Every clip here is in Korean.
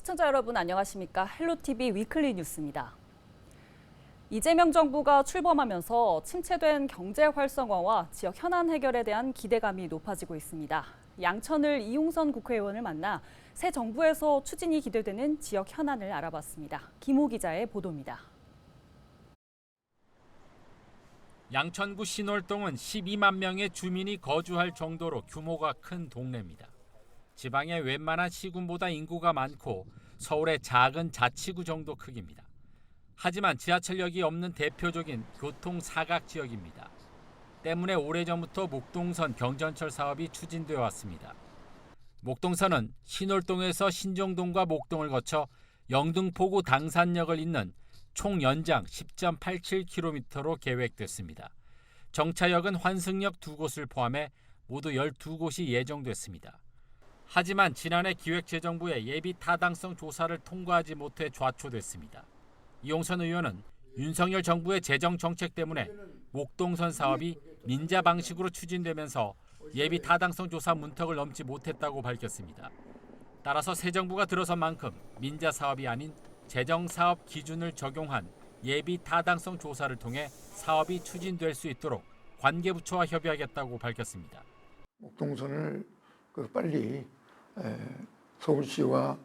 시청자 여러분 안녕하십니까? 헬로티비 위클리 뉴스입니다. 이재명 정부가 출범하면서 침체된 경제 활성화와 지역 현안 해결에 대한 기대감이 높아지고 있습니다. 양천을 이용선 국회의원을 만나 새 정부에서 추진이 기대되는 지역 현안을 알아봤습니다. 김호 기자의 보도입니다. 양천구 신월동은 12만 명의 주민이 거주할 정도로 규모가 큰 동네입니다. 지방의 웬만한 시군보다 인구가 많고 서울의 작은 자치구 정도 크기입니다. 하지만 지하철역이 없는 대표적인 교통 사각 지역입니다. 때문에 오래전부터 목동선 경전철 사업이 추진되어 왔습니다. 목동선은 신월동에서 신정동과 목동을 거쳐 영등포구 당산역을 잇는 총 연장 10.87km로 계획됐습니다. 정차역은 환승역 2곳을 포함해 모두 12곳이 예정됐습니다. 하지만 지난해 기획재정부의 예비 타당성 조사를 통과하지 못해 좌초됐습니다. 이용선 의원은 윤석열 정부의 재정 정책 때문에 목동선 사업이 민자 방식으로 추진되면서 예비 타당성 조사 문턱을 넘지 못했다고 밝혔습니다. 따라서 새 정부가 들어선 만큼 민자 사업이 아닌 재정 사업 기준을 적용한 예비 타당성 조사를 통해 사업이 추진될 수 있도록 관계부처와 협의하겠다고 밝혔습니다. 목동선을 빨리 서울시와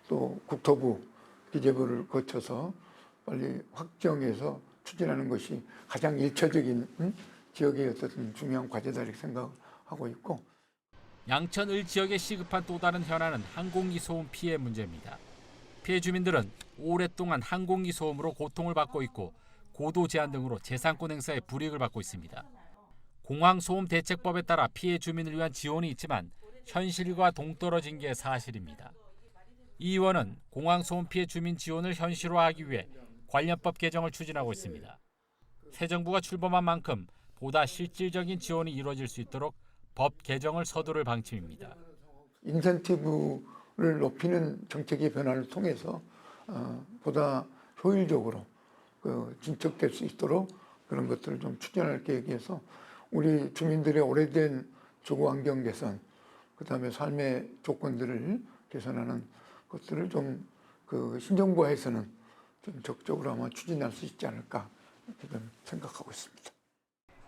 또 국토부, 기재부를 거쳐서 빨리 확정해서 추진하는 것이 가장 일차적인 지역의 어떤 중요한 과제다 이렇게 생각하고 있고. 양천 을 지역에 시급한 또 다른 현안은 항공기 소음 피해 문제입니다. 피해 주민들은 오랫동안 항공기 소음으로 고통을 받고 있고 고도 제한 등으로 재산권 행사에 불이익을 받고 있습니다. 공항소음대책법에 따라 피해 주민을 위한 지원이 있지만 현실과 동떨어진 게 사실입니다. 이 의원은 공항소음 피해 주민 지원을 현실화하기 위해 관련법 개정을 추진하고 있습니다. 새 정부가 출범한 만큼 보다 실질적인 지원이 이루어질 수 있도록 법 개정을 서두를 방침입니다. 인센티브를 높이는 정책의 변화를 통해서 보다 효율적으로 진척될 수 있도록 그런 것들을 좀 추진할 계획이어서 우리 주민들의 오래된 주거 환경 개선, 그다음에 삶의 조건들을 개선하는 것들을 좀 신정부에서는 좀 적극적으로 아마 추진할 수 있지 않을까 이렇게 생각하고 있습니다.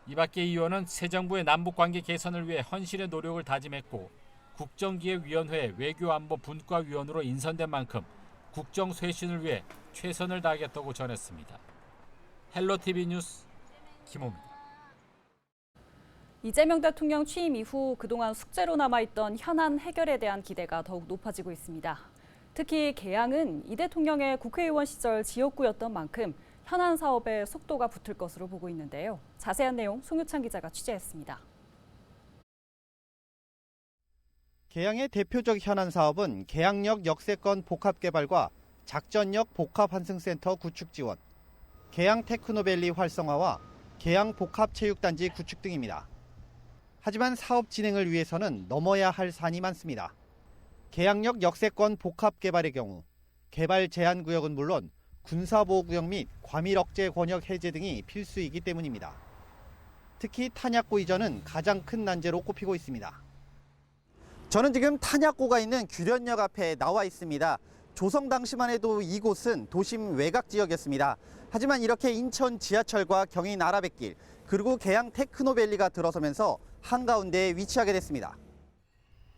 이 밖에 이 의원은 새 정부의 남북관계 개선을 위해 헌신의 노력을 다짐했고 국정기획위원회 외교안보 분과위원으로 인선된 만큼 국정쇄신을 위해 최선을 다하겠다고 전했습니다. 헬로티비 뉴스 김호입니다. 이재명 대통령 취임 이후 그동안 숙제로 남아있던 현안 해결에 대한 기대가 더욱 높아지고 있습니다. 특히 계양은 이 대통령의 국회의원 시절 지역구였던 만큼 현안 사업에 속도가 붙을 것으로 보고 있는데요. 자세한 내용 송유찬 기자가 취재했습니다. 계양의 대표적 현안 사업은 계양역 역세권 복합 개발과 작전역 복합 환승센터 구축 지원, 계양 테크노밸리 활성화와 계양 복합체육단지 구축 등입니다. 하지만 사업 진행을 위해서는 넘어야 할 산이 많습니다. 계양역 역세권 복합 개발의 경우 개발 제한 구역은 물론 군사보호구역 및 과밀 억제 권역 해제 등이 필수이기 때문입니다. 특히 탄약고 이전은 가장 큰 난제로 꼽히고 있습니다. 저는 지금 탄약고가 있는 규련역 앞에 나와 있습니다. 조성 당시만 해도 이곳은 도심 외곽 지역이었습니다. 하지만 이렇게 인천 지하철과 경인 아라뱃길 그리고 계양 테크노밸리가 들어서면서 한가운데에 위치하게 됐습니다.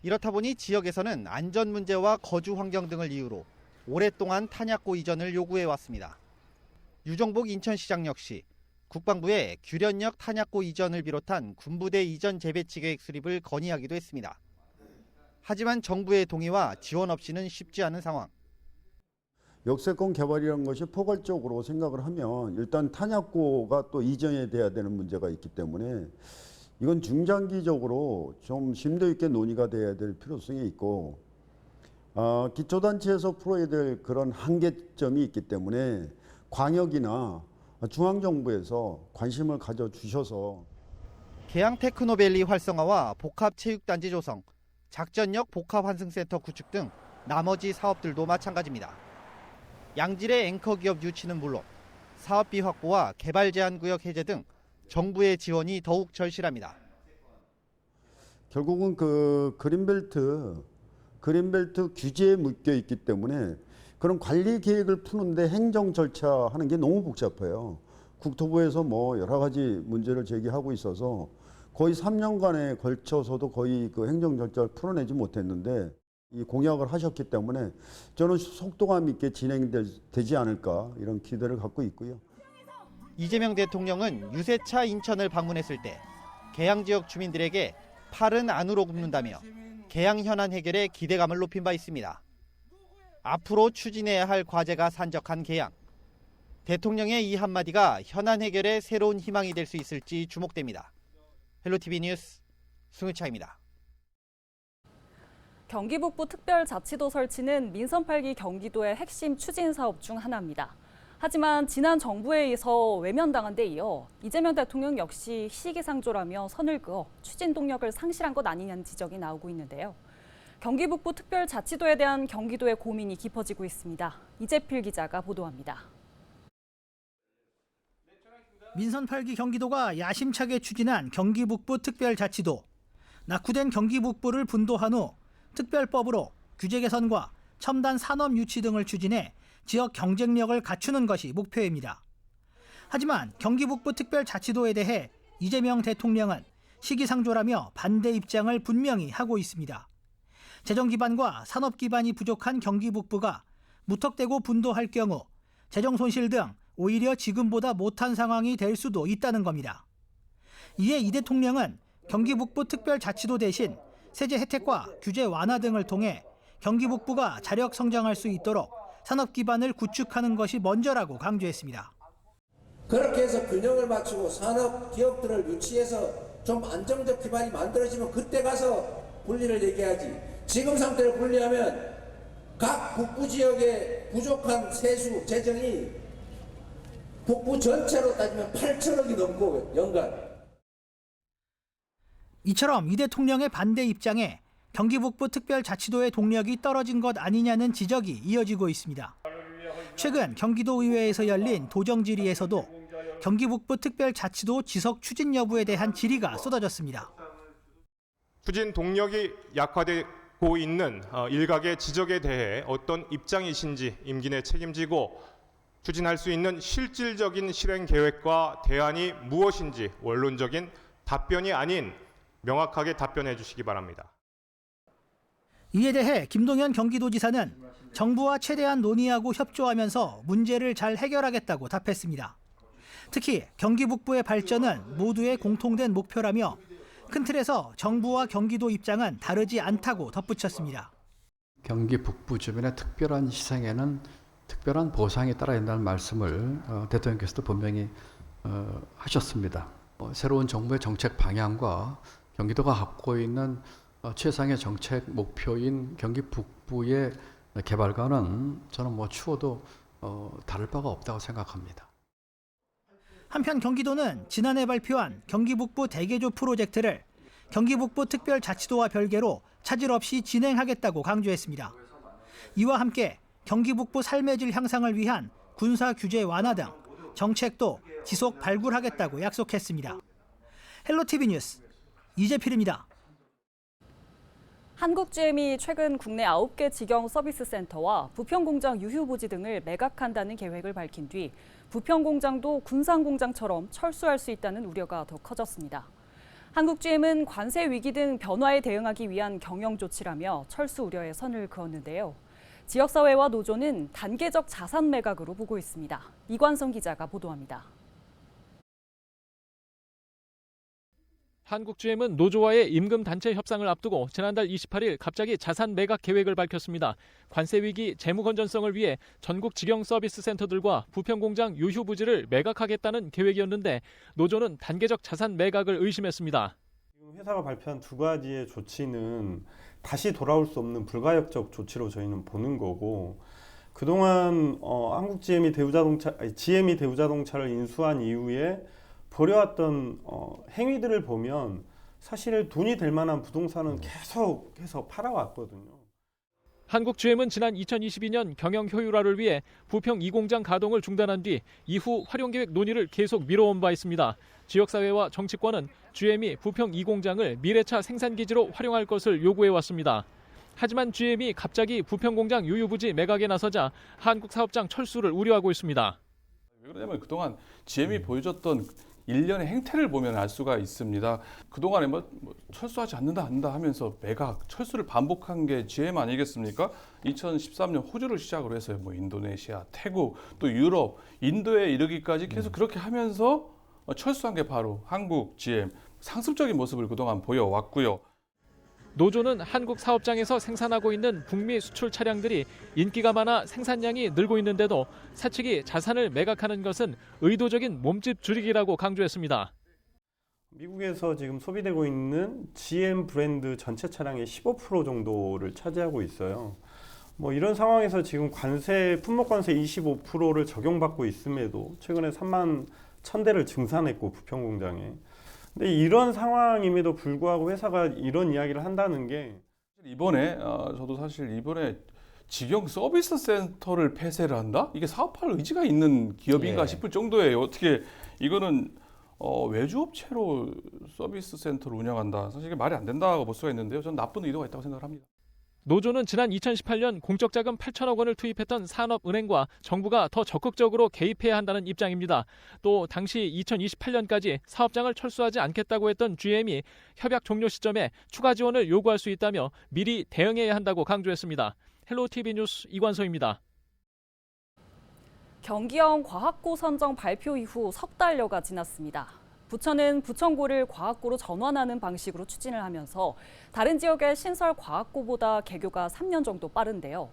이렇다 보니 지역에서는 안전 문제와 거주 환경 등을 이유로 오랫동안 탄약고 이전을 요구해 왔습니다. 유정복 인천시장 역시 국방부에 규련역 탄약고 이전을 비롯한 군부대 이전 재배치 계획 수립을 건의하기도 했습니다. 하지만 정부의 동의와 지원 없이는 쉽지 않은 상황. 역세권 개발이라는 것이 포괄적으로 생각을 하면 일단 탄약고가 또 이전이 돼야 되는 문제가 있기 때문에 이건 중장기적으로 좀 심도 있게 논의가 돼야 될 필요성이 있고 기초단체에서 풀어야 될 그런 한계점이 있기 때문에 광역이나 중앙정부에서 관심을 가져주셔서 계양 테크노밸리 활성화와 복합체육단지 조성, 작전역 복합환승센터 구축 등 나머지 사업들도 마찬가지입니다. 양질의 앵커기업 유치는 물론 사업비 확보와 개발 제한 구역 해제 등 정부의 지원이 더욱 절실합니다. 결국은 그 그린벨트 그린벨트 규제에 묶여 있기 때문에 그런 관리 계획을 푸는데 행정 절차하는 게 너무 복잡해요. 국토부에서 뭐 여러 가지 문제를 제기하고 있어서 거의 3년간에 걸쳐서도 거의 그 행정 절차를 풀어내지 못했는데 이 공약을 하셨기 때문에 저는 속도감 있게 진행되지 않을까 이런 기대를 갖고 있고요. 이재명 대통령은 유세차 인천을 방문했을 때 계양 지역 주민들에게 팔은 안으로 굽는다며 계양 현안 해결에 기대감을 높인 바 있습니다. 앞으로 추진해야 할 과제가 산적한 계양. 대통령의 이 한마디가 현안 해결의 새로운 희망이 될 수 있을지 주목됩니다. 헬로티비 뉴스 송유차입니다. 경기 북부 특별자치도 설치는 민선 8기 경기도의 핵심 추진 사업 중 하나입니다. 하지만 지난 정부에 의해서 외면당한 데 이어 이재명 대통령 역시 시기상조라며 선을 그어 추진 동력을 상실한 것 아니냐는 지적이 나오고 있는데요. 경기 북부 특별자치도에 대한 경기도의 고민이 깊어지고 있습니다. 이재필 기자가 보도합니다. 민선 8기 경기도가 야심차게 추진한 경기 북부 특별자치도. 낙후된 경기 북부를 분도한 후 특별법으로 규제 개선과 첨단 산업 유치 등을 추진해 지역 경쟁력을 갖추는 것이 목표입니다. 하지만 경기 북부 특별자치도에 대해 이재명 대통령은 시기상조라며 반대 입장을 분명히 하고 있습니다. 재정 기반과 산업 기반이 부족한 경기 북부가 무턱대고 분도할 경우 재정 손실 등 오히려 지금보다 못한 상황이 될 수도 있다는 겁니다. 이에 이 대통령은 경기 북부 특별자치도 대신 세제 혜택과 규제 완화 등을 통해 경기 북부가 자력 성장할 수 있도록 산업 기반을 구축하는 것이 먼저라고 강조했습니다. 그렇게 해서 균형을 맞추고 산업 기업들을 유치해서 좀 안정적 기반이 만들어지면 그때 가서 분리를 얘기하지. 지금 상태로 분리하면 각 북부 지역의 부족한 세수 재정이 북부 전체로 따지면 8천억이 넘고 연간. 이처럼 이 대통령의 반대 입장에 경기 북부 특별자치도의 동력이 떨어진 것 아니냐는 지적이 이어지고 있습니다. 최근 경기도 의회에서 열린 도정 질의에서도 경기 북부 특별자치도 지속 추진 여부에 대한 질의가 쏟아졌습니다. 추진 동력이 약화되고 있는 일각의 지적에 대해 어떤 입장이신지 임기 내 책임지고 추진할 수 있는 실질적인 실행 계획과 대안이 무엇인지 원론적인 답변이 아닌 명확하게 답변해 주시기 바랍니다. 이에 대해 김동연 경기도지사는 정부와 최대한 논의하고 협조하면서 문제를 잘 해결하겠다고 답했습니다. 특히 경기 북부의 발전은 모두의 공통된 목표라며 큰 틀에서 정부와 경기도 입장은 다르지 않다고 덧붙였습니다. 경기 북부 주변의 특별한 희생에는 특별한 보상이 따라야 한다는 말씀을 대통령께서도 분명히 하셨습니다. 새로운 정부의 정책 방향과 경기도가 갖고 있는 최상의 정책 목표인 경기 북부의 개발과는 저는 추호도 다를 바가 없다고 생각합니다. 한편 경기도는 지난해 발표한 경기 북부 대개조 프로젝트를 경기 북부 특별자치도와 별개로 차질 없이 진행하겠다고 강조했습니다. 이와 함께 경기 북부 삶의 질 향상을 위한 군사 규제 완화 등 정책도 지속 발굴하겠다고 약속했습니다. 헬로티비 뉴스 이재필입니다. 한국GM이 최근 국내 9개 직영 서비스 센터와 부평공장 유휴부지 등을 매각한다는 계획을 밝힌 뒤 부평공장도 군산공장처럼 철수할 수 있다는 우려가 더 커졌습니다. 한국GM은 관세 위기 등 변화에 대응하기 위한 경영 조치라며 철수 우려에 선을 그었는데요. 지역사회와 노조는 단계적 자산 매각으로 보고 있습니다. 이관성 기자가 보도합니다. 한국GM은 노조와의 임금 단체 협상을 앞두고 지난달 28일 갑자기 자산 매각 계획을 밝혔습니다. 관세 위기 재무 건전성을 위해 전국 직영 서비스 센터들과 부평공장 유휴 부지를 매각하겠다는 계획이었는데 노조는 단계적 자산 매각을 의심했습니다. 회사가 발표한 두 가지의 조치는 다시 돌아올 수 없는 불가역적 조치로 저희는 보는 거고, 그동안 한국GM이 GM이 대우자동차를 인수한 이후에 벌여왔던 행위들을 보면 사실 돈이 될 만한 부동산은 계속해서 팔아왔거든요. 한국GM은 지난 2022년 경영 효율화를 위해 부평 2공장 가동을 중단한 뒤 이후 활용계획 논의를 계속 미뤄온 바 있습니다. 지역사회와 정치권은 GM이 부평 2공장을 미래차 생산기지로 활용할 것을 요구해왔습니다. 하지만 GM이 갑자기 부평공장 유휴부지 매각에 나서자 한국 사업장 철수를 우려하고 있습니다. 왜 그러냐면 그동안 GM이 보여줬던 일련의 행태를 보면 알 수가 있습니다. 그동안에 뭐 철수하지 않는다 하면서 매각, 철수를 반복한 게 GM 아니겠습니까? 2013년 호주를 시작으로 해서요. 뭐 인도네시아, 태국, 또 유럽, 인도에 이르기까지 계속 그렇게 하면서 철수한 게 바로 한국 GM. 상습적인 모습을 그동안 보여왔고요. 노조는 한국 사업장에서 생산하고 있는 북미 수출 차량들이 인기가 많아 생산량이 늘고 있는데도 사측이 자산을 매각하는 것은 의도적인 몸집 줄이기라고 강조했습니다. 미국에서 지금 소비되고 있는 GM 브랜드 전체 차량의 15% 정도를 차지하고 있어요. 뭐 이런 상황에서 지금 품목 관세 25%를 적용받고 있음에도 최근에 3만 1,000대를 증산했고 부평 공장에. 근데 이런 상황임에도 불구하고 회사가 이런 이야기를 한다는 게 이번에 저도 사실 이번에 직영 서비스 센터를 폐쇄를 한다? 이게 사업할 의지가 있는 기업인가 싶을 정도예요. 어떻게 이거는 외주업체로 서비스 센터를 운영한다. 사실 이게 말이 안 된다고 볼 수가 있는데요. 저는 나쁜 의도가 있다고 생각을 합니다. 노조는 지난 2018년 공적 자금 8천억 원을 투입했던 산업은행과 정부가 더 적극적으로 개입해야 한다는 입장입니다. 또 당시 2028년까지 사업장을 철수하지 않겠다고 했던 GM이 협약 종료 시점에 추가 지원을 요구할 수 있다며 미리 대응해야 한다고 강조했습니다. 헬로티비 뉴스 이관소입니다. 경기형 과학고 선정 발표 이후 석 달여가 지났습니다. 부천은 부천고를 과학고로 전환하는 방식으로 추진을 하면서 다른 지역의 신설 과학고보다 개교가 3년 정도 빠른데요.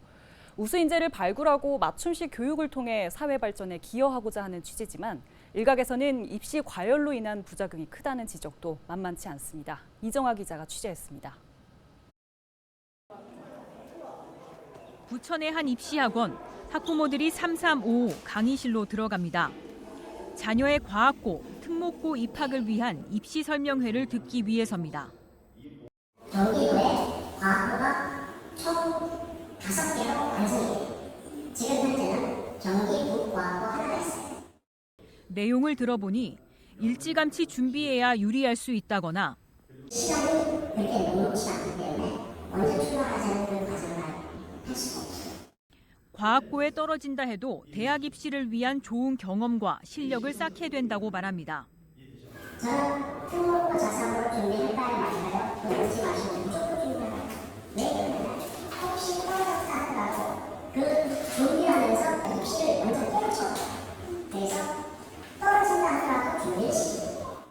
우수 인재를 발굴하고 맞춤식 교육을 통해 사회 발전에 기여하고자 하는 취지지만 일각에서는 입시 과열로 인한 부작용이 크다는 지적도 만만치 않습니다. 이정아 기자가 취재했습니다. 부천의 한 입시학원, 학부모들이 3355 강의실로 들어갑니다. 자녀의 과학고, 특목고 입학을 위한 입시 설명회를 듣기 위해서입니다. 경기도에 과학고가 총 5개로 완성이 지금 현재는 경기 북과학고 하나가 있어요. 내용을 들어보니 일찌감치 준비해야 유리할 수 있다거나 시간이 그렇게 녹록지 않기 때문에 언제 출발하자는 그런 과정을 할 수가 없어요. 과학고에 떨어진다 해도 대학 입시를 위한 좋은 경험과 실력을 쌓게 된다고 말합니다. 저는 특목고 자사고를 준비할 바에 맞아요. 그러지 마시고 무조건 준비해요. 왜 그러냐면 혹시 떨어졌다 하더라도 그 준비하면서 입시를 완전 때려쳐요. 그래서 떨어진다 하더라도 준비를 시켜요.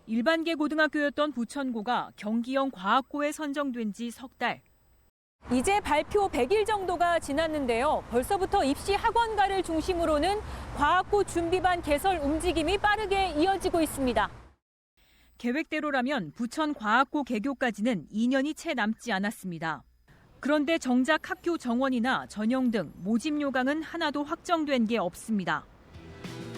일반계 고등학교였던 부천고가 경기형 과학고에 선정된 지 석 달. 이제 발표 100일 정도가 지났는데요. 벌써부터 입시 학원가를 중심으로는 과학고 준비반 개설 움직임이 빠르게 이어지고 있습니다. 계획대로라면 부천 과학고 개교까지는 2년이 채 남지 않았습니다. 그런데 정작 학교 정원이나 전형 등 모집 요강은 하나도 확정된 게 없습니다.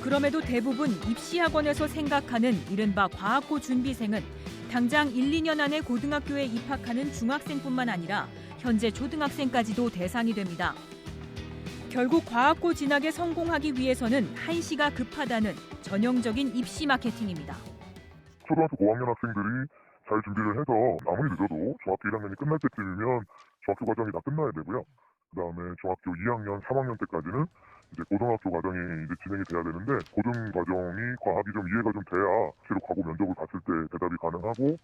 그럼에도 대부분 입시 학원에서 생각하는 이른바 과학고 준비생은 당장 1, 2년 안에 고등학교에 입학하는 중학생뿐만 아니라 현재 초등학생까지도 대상이 됩니다. 결국 과학고 진학에 성공하기 위해서는 한시가 급하다는 전형적인 입시 마케팅입니다. 초등학교 고학년 학생들이 잘 준비를 해서 아무리 늦어도 중학교 1학년이 끝날 때쯤이면 중학교 과정이 다 끝나야 되고요. 그다음에 중학교 2학년, 3학년 때까지는 이제 고등학교 과정이 이제 진행이 돼야 되는데 고등 과정이 과학이 좀 이해가 좀 돼야 실제로 과거 면접을 갔을 때 대답이 가능하고.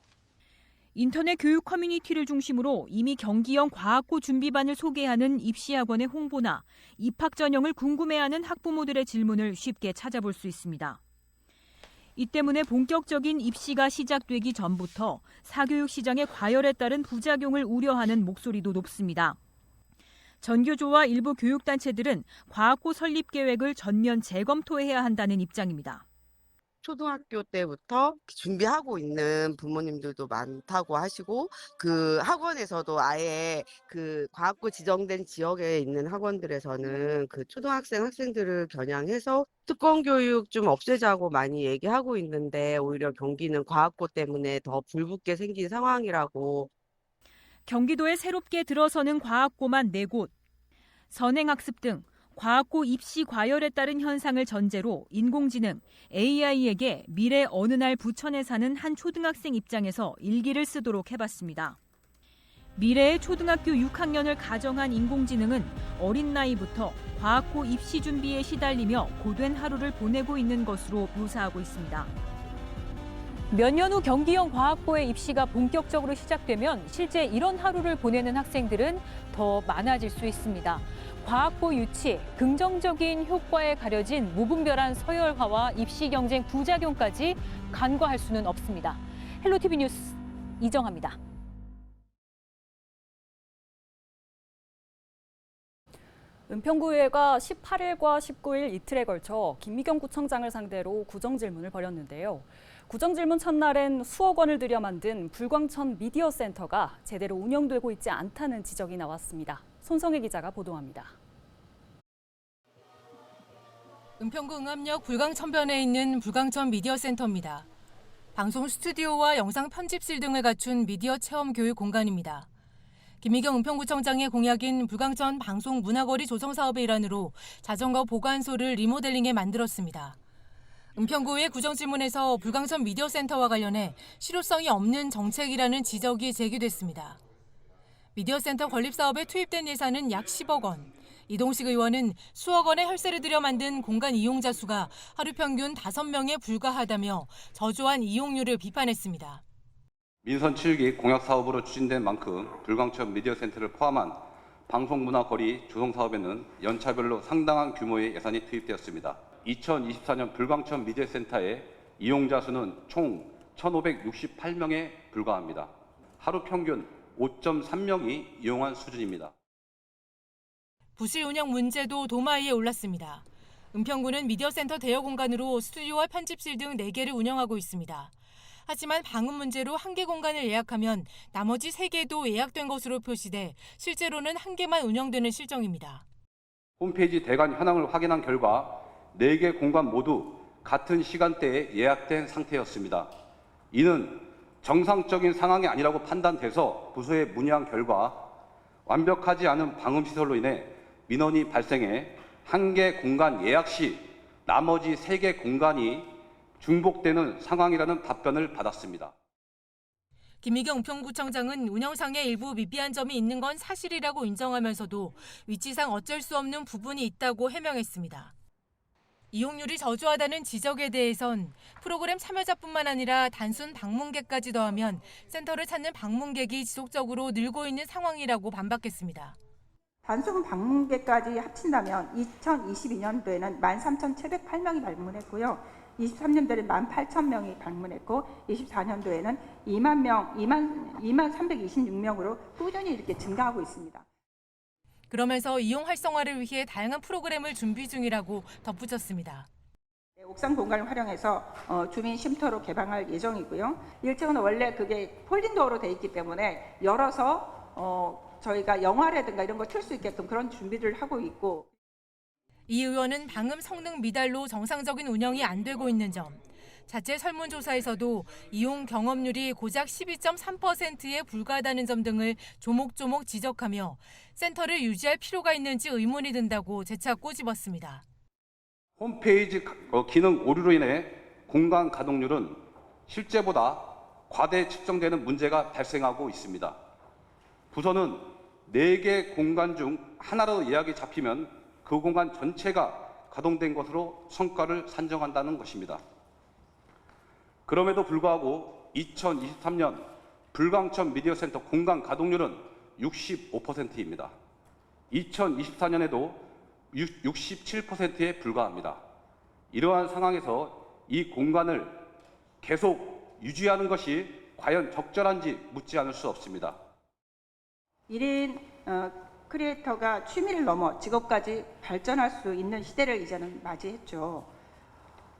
인터넷 교육 커뮤니티를 중심으로 이미 경기형 과학고 준비반을 소개하는 입시학원의 홍보나 입학 전형을 궁금해하는 학부모들의 질문을 쉽게 찾아볼 수 있습니다. 이 때문에 본격적인 입시가 시작되기 전부터 사교육 시장의 과열에 따른 부작용을 우려하는 목소리도 높습니다. 전교조와 일부 교육단체들은 과학고 설립 계획을 전면 재검토해야 한다는 입장입니다. 초등학교 때부터 준비하고 있는 부모님들도 많다고 하시고 그 학원에서도 아예 그 과학고 지정된 지역에 있는 학원들에서는 그 초등학생 학생들을 겨냥해서 특권 교육 좀 없애자고 많이 얘기하고 있는데 오히려 경기는 과학고 때문에 더 불붙게 생긴 상황이라고. 경기도에 새롭게 들어서는 과학고만 4곳, 선행학습 등 과학고 입시 과열에 따른 현상을 전제로 인공지능, AI에게 미래 어느 날 부천에 사는 한 초등학생 입장에서 일기를 쓰도록 해봤습니다. 미래의 초등학교 6학년을 가정한 인공지능은 어린 나이부터 과학고 입시 준비에 시달리며 고된 하루를 보내고 있는 것으로 묘사하고 있습니다. 몇 년 후 경기형 과학고의 입시가 본격적으로 시작되면 실제 이런 하루를 보내는 학생들은 더 많아질 수 있습니다. 과학고 유치, 긍정적인 효과에 가려진 무분별한 서열화와 입시 경쟁 부작용까지 간과할 수는 없습니다. 헬로티비 뉴스 이정아입니다. 은평구의회가 18일과 19일 이틀에 걸쳐 김미경 구청장을 상대로 구정질문을 벌였는데요. 구정질문 첫날엔 수억 원을 들여 만든 불광천 미디어 센터가 제대로 운영되고 있지 않다는 지적이 나왔습니다. 손성혜 기자가 보도합니다. 은평구 응암역 불광천변에 있는 불광천 미디어 센터입니다. 방송 스튜디오와 영상 편집실 등을 갖춘 미디어 체험 교육 공간입니다. 김미경 은평구청장의 공약인 불광천 방송 문화거리 조성 사업의 일환으로 자전거 보관소를 리모델링해 만들었습니다. 은평구의 구정질문에서 불광천 미디어 센터와 관련해 실효성이 없는 정책이라는 지적이 제기됐습니다. 미디어 센터 건립 사업에 투입된 예산은 약 10억 원. 이동식 의원은 수억 원의 혈세를 들여 만든 공간 이용자 수가 하루 평균 5명에 불과하다며 저조한 이용률을 비판했습니다. 민선 7기 공약 사업으로 추진된 만큼 불광천 미디어 센터를 포함한 방송문화거리 조성 사업에는 연차별로 상당한 규모의 예산이 투입되었습니다. 2024년 불광천 미디어 센터의 이용자 수는 총 1,568명에 불과합니다. 하루 평균 5.3명이 이용한 수준입니다. 부실 운영 문제도 도마 위에 올랐습니다. 은평구는 미디어 센터 대여 공간으로 스튜디오와 편집실 등 4개를 운영하고 있습니다. 하지만 방음 문제로 1개 공간을 예약하면 나머지 3개도 예약된 것으로 표시돼 실제로는 1개만 운영되는 실정입니다. 홈페이지 대관 현황을 확인한 결과 4개 공간 모두 같은 시간대에 예약된 상태였습니다. 이는 정상적인 상황이 아니라고 판단돼서 부서에 문의한 결과 완벽하지 않은 방음시설로 인해 민원이 발생해 1개 공간 예약 시 나머지 3개 공간이 중복되는 상황이라는 답변을 받았습니다. 김미경 은평구청장은 운영상에 일부 미비한 점이 있는 건 사실이라고 인정하면서도 위치상 어쩔 수 없는 부분이 있다고 해명했습니다. 이용률이 저조하다는 지적에 대해선 프로그램 참여자뿐만 아니라 단순 방문객까지 더하면 센터를 찾는 방문객이 지속적으로 늘고 있는 상황이라고 반박했습니다. 단순 방문객까지 합친다면 2022년도에는 13,708명이 방문했고요. 23년도에는 18,000명이 방문했고 24년도에는 2326명으로 꾸준히 이렇게 증가하고 있습니다. 그러면서 이용 활성화를 위해 다양한 프로그램을 준비 중이라고 덧붙였습니다. 옥상 공간을 활용해서 주민 쉼터로 개방할 예정이고요. 1층은 원래 그게 폴딩도어로 돼 있기 때문에 열어서 저희가 영화라든가 이런 거 틀 수 있게끔 그런 준비를 하고 있고. 이 의원은 방음 성능 미달로 정상적인 운영이 안 되고 있는 점, 자체 설문조사에서도 이용 경험률이 고작 12.3%에 불과하다는 점 등을 조목조목 지적하며 센터를 유지할 필요가 있는지 의문이 든다고 재차 꼬집었습니다. 홈페이지 기능 오류로 인해 공간 가동률은 실제보다 과대 측정되는 문제가 발생하고 있습니다. 부서는 4개 공간 중 하나라도 예약이 잡히면 그 공간 전체가 가동된 것으로 성과를 산정한다는 것입니다. 그럼에도 불구하고 2023년 불광천 미디어 센터 공간 가동률은 65%입니다. 2024년에도 67%에 불과합니다. 이러한 상황에서 이 공간을 계속 유지하는 것이 과연 적절한지 묻지 않을 수 없습니다. 1인 크리에이터가 취미를 넘어 직업까지 발전할 수 있는 시대를 이제는 맞이했죠.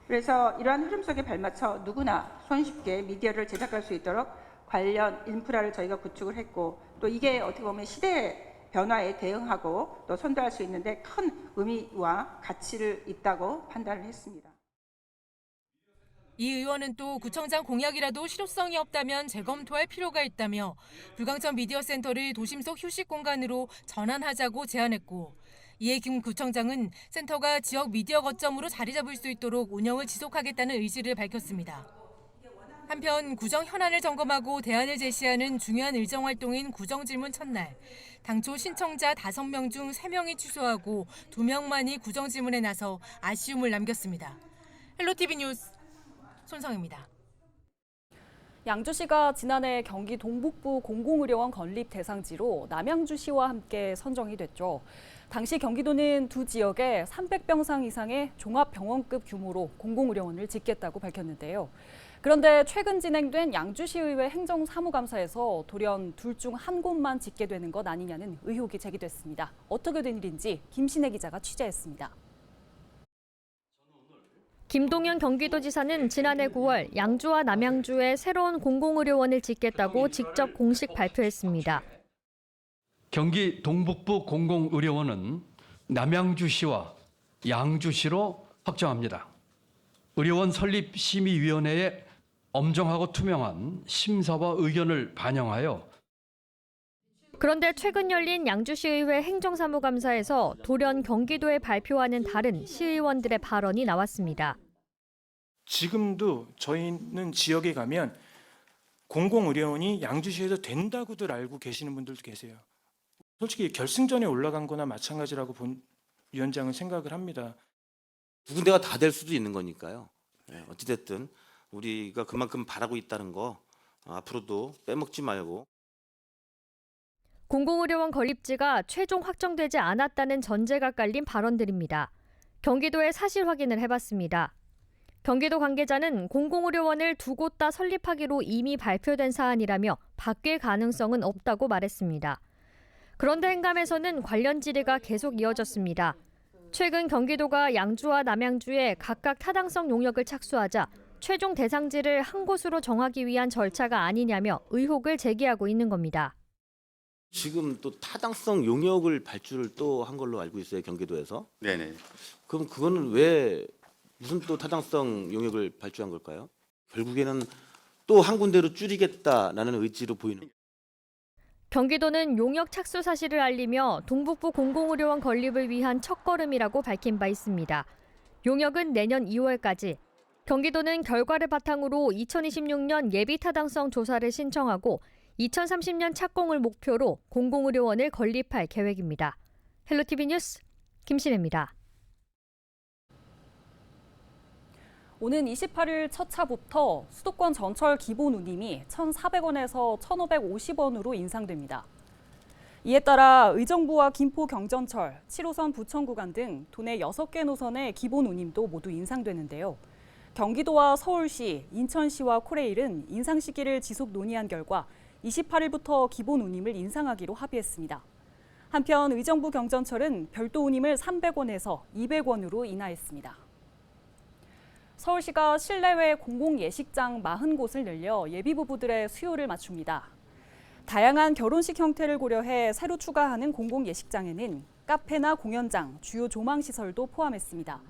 그래서 이러한 흐름 속에 발맞춰 누구나 손쉽게 미디어를 제작할 수 있도록 관련 인프라를 저희가 구축을 했고 또 이게 어떻게 보면 시대의 변화에 대응하고 또 선도할 수 있는데 큰 의미와 가치를 있다고 판단을 했습니다. 이 의원은 또 구청장 공약이라도 실효성이 없다면 재검토할 필요가 있다며 불광천 미디어 센터를 도심 속 휴식 공간으로 전환하자고 제안했고 이에 김 구청장은 센터가 지역 미디어 거점으로 자리 잡을 수 있도록 운영을 지속하겠다는 의지를 밝혔습니다. 한편 구정 현안을 점검하고 대안을 제시하는 중요한 의정 활동인 구정질문 첫날. 당초 신청자 5명 중 3명이 취소하고 2명만이 구정질문에 나서 아쉬움을 남겼습니다. 헬로티비 뉴스 손성입니다. 양주시가 지난해 경기 동북부 공공의료원 건립 대상지로 남양주시와 함께 선정이 됐죠. 당시 경기도는 두 지역에 300병상 이상의 종합병원급 규모로 공공의료원을 짓겠다고 밝혔는데요. 그런데 최근 진행된 양주시의회 행정사무감사에서 돌연 둘 중 한 곳만 짓게 되는 것 아니냐는 의혹이 제기됐습니다. 어떻게 된 일인지 김신혜 기자가 취재했습니다. 김동연 경기도지사는 지난해 9월 양주와 남양주에 새로운 공공의료원을 짓겠다고 직접 공식 발표했습니다. 경기 동북부 공공의료원은 남양주시와 양주시로 확정합니다. 의료원 설립 심의위원회에 엄정하고 투명한 심사와 의견을 반영하여 그런데 최근 열린 양주시의회 행정사무감사에서 돌연 경기도에 발표와는 다른 시의원들의 발언이 나왔습니다. 지금도 저희는 지역에 가면 공공의료원이 양주시에서 된다고들 알고 계시는 분들도 계세요. 솔직히 결승전에 올라간 거나 마찬가지라고 위원장은 생각을 합니다. 두 군데가 다 될 수도 있는 거니까요. 어찌됐든 우리가 그만큼 바라고 있다는 거 앞으로도 빼먹지 말고. 공공의료원 건립지가 최종 확정되지 않았다는 전제가 깔린 발언들입니다. 경기도에 사실 확인을 해봤습니다. 경기도 관계자는 공공의료원을 두 곳 다 설립하기로 이미 발표된 사안이라며 바뀔 가능성은 없다고 말했습니다. 그런데 행감에서는 관련 질의가 계속 이어졌습니다. 최근 경기도가 양주와 남양주에 각각 타당성 용역을 착수하자 최종 대상지를 한 곳으로 정하기 위한 절차가 아니냐며 의혹을 제기하고 있는 겁니다. 지금 또 타당성 용역을 발주를 또 한 걸로 알고 있어요, 경기도에서. 네네. 그럼 그거는 왜 무슨 또 타당성 용역을 발주한 걸까요? 결국에는 또 한 군데로 줄이겠다라는 의지로 보이는. 경기도는 용역 착수 사실을 알리며 동북부 공공의료원 건립을 위한 첫걸음이라고 밝힌 바 있습니다. 용역은 내년 2월까지. 경기도는 결과를 바탕으로 2026년 예비 타당성 조사를 신청하고 2030년 착공을 목표로 공공의료원을 건립할 계획입니다. 헬로티비 뉴스 김신혜입니다. 오는 28일 첫 차부터 수도권 전철 기본 운임이 1,400원에서 1,550원으로 인상됩니다. 이에 따라 의정부와 김포 경전철, 7호선 부천 구간 등 도내 6개 노선의 기본 운임도 모두 인상되는데요. 경기도와 서울시, 인천시와 코레일은 인상 시기를 지속 논의한 결과 28일부터 기본 운임을 인상하기로 합의했습니다. 한편 의정부 경전철은 별도 운임을 300원에서 200원으로 인하했습니다. 서울시가 실내외 공공예식장 40곳을 늘려 예비부부들의 수요를 맞춥니다. 다양한 결혼식 형태를 고려해 새로 추가하는 공공예식장에는 카페나 공연장, 주요 조망시설도 포함했습니다.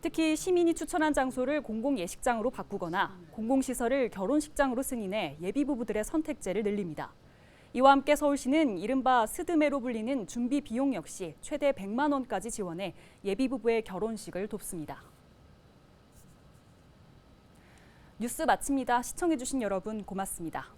특히 시민이 추천한 장소를 공공예식장으로 바꾸거나 공공시설을 결혼식장으로 승인해 예비부부들의 선택제를 늘립니다. 이와 함께 서울시는 이른바 스드메로 불리는 준비 비용 역시 최대 100만 원까지 지원해 예비부부의 결혼식을 돕습니다. 뉴스 마칩니다. 시청해주신 여러분 고맙습니다.